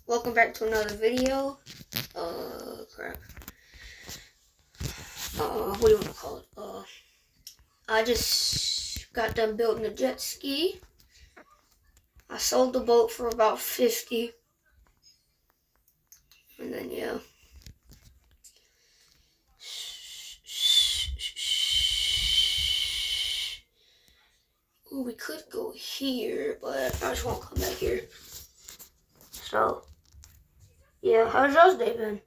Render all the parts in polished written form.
Welcome back to another video. Crap. What do you want to call it? I just got done building a jet ski. I sold the boat for about 50. And then, yeah. Ooh, we could go here, but I just won't come back here. So, yeah, how's y'all's day been?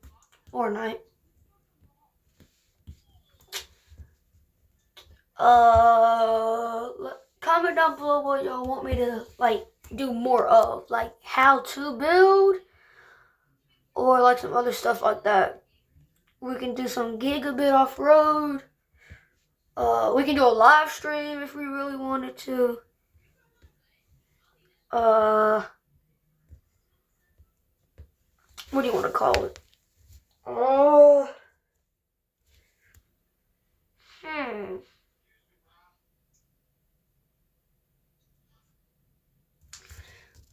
Or night? Comment down below what y'all want me to, do more of. Like, how to build, or, some other stuff like that. We can do some gigabit off-road. We can do a live stream if we really wanted to. What do you want to call it?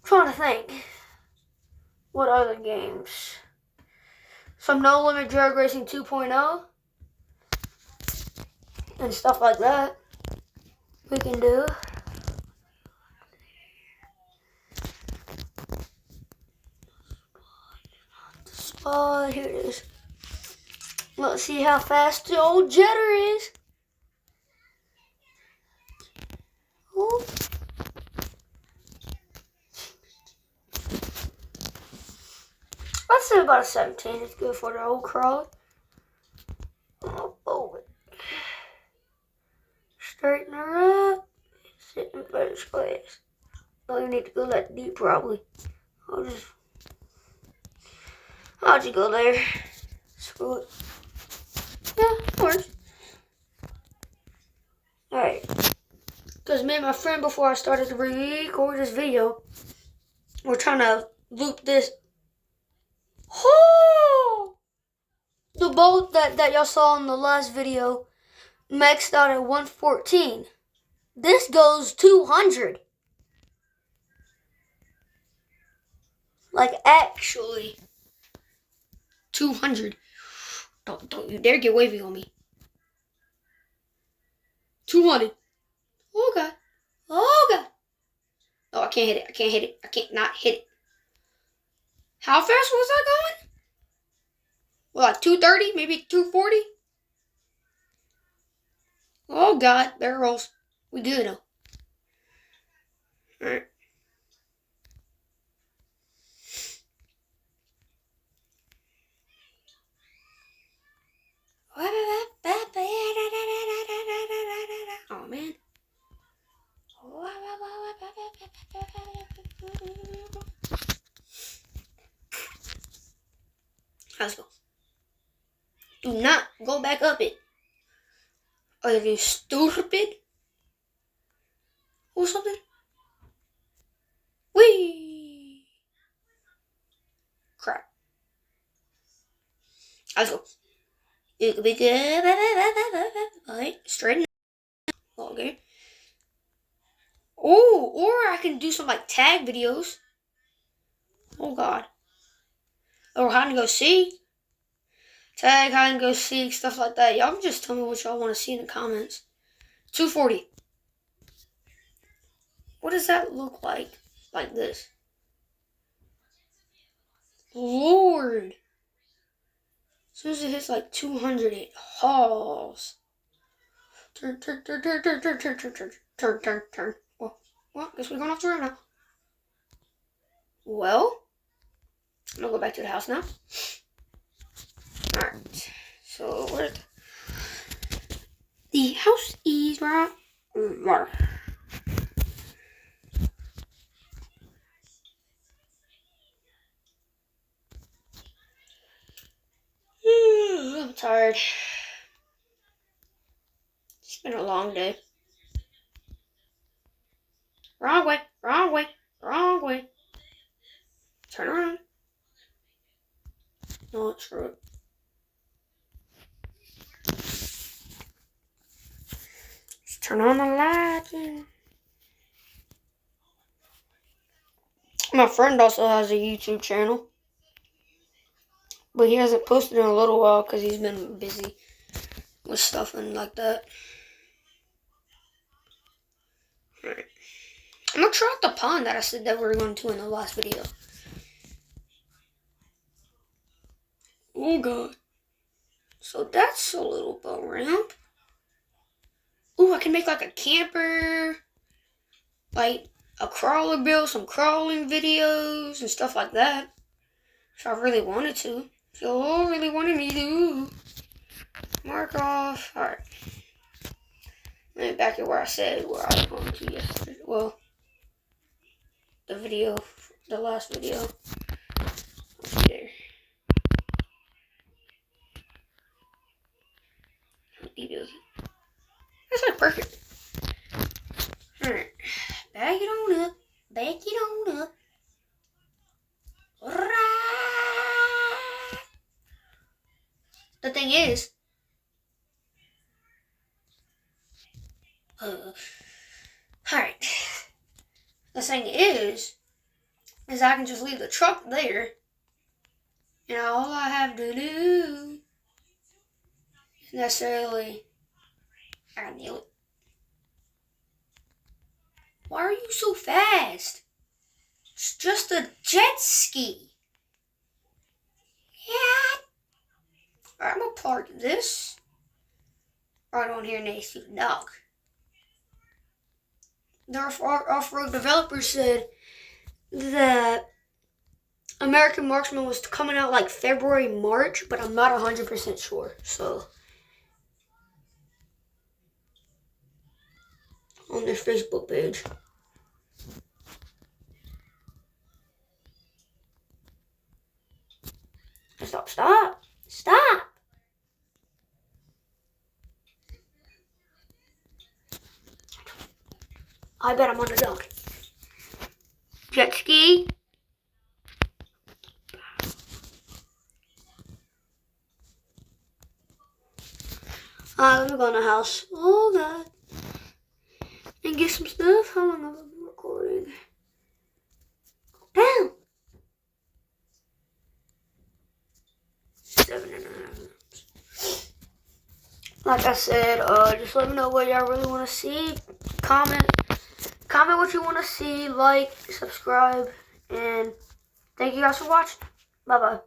Trying to think. What other games? Some No Limit Drag Racing 2.0 and stuff like that. We can do. Spot, here it is. Let's see how fast the old jetter is. Ooh. I'd say about a 17 is good for the old crawler. Oh, straighten her up. Sit in first place. Don't even need to go that deep, probably. I'll just go there. Screw it. Yeah, of course. Alright. Because me and my friend, before I started to record this video, we're trying to loop this. Oh! The bolt that y'all saw in the last video maxed out at 114. This goes 200. Like, actually. 200. Don't you dare get wavy on me. 200. Oh, God. Oh, God. Oh, I can't hit it. I can't hit it. I can't not hit it. How fast was I going? Well, like 230, maybe 240? Oh, God. Barrels. We good, though. All right. Oh, man. Let's go. Do not go back up it. Are you stupid? Or something? Whee! Crap. Let's go. It could be good. Alright, straighten up. Okay. Oh, or I can do some tag videos. Oh, God. Or hide and go seek. Tag, hide and go seek, stuff like that. Y'all can just tell me what y'all want to see in the comments. 240. What does that look like? Like this. Lord. As soon as it hits 200, it hauls. Turn. Well, guess we're going off the road now. Well, I'm gonna go back to the house now. Alright. So, where the house is right there. I'm tired. It's been a long day. Wrong way. Turn around. No, screw it. Just turn on the lights. My friend also has a YouTube channel. But he hasn't posted in a little while because he's been busy with stuff and like that. Alright. I'm gonna try out the pond that I said that we were going to in the last video. Oh god. So that's a little boat ramp. Ooh, I can make like a camper, like a crawler build, some crawling videos and stuff like that. If I really wanted to. If y'all really wanted me to. Mark off. Alright. Let me back at where I said where I was going to yesterday. Well, the last video. Let's see there. That's like perfect. Alright. Back it on up. Back it on up. The thing is, alright. The thing is I can just leave the truck there, and all I have to do is necessarily, I gotta nail it. Why are you so fast? It's just a jet ski. Yeah. Alright, I'm gonna park this right on here next to the dock. The off-road developer said that American Marksman was coming out like February, March, but I'm not 100% sure. So, on their Facebook page. Stop. I bet I'm on the dock. Jet ski. Let me go in the house. Oh god. And get some stuff. How long have I been recording? Down. 7.5 minutes. Like I said, just let me know what y'all really want to see. Comment what you want to see. Like, subscribe, and thank you guys for watching. Bye bye.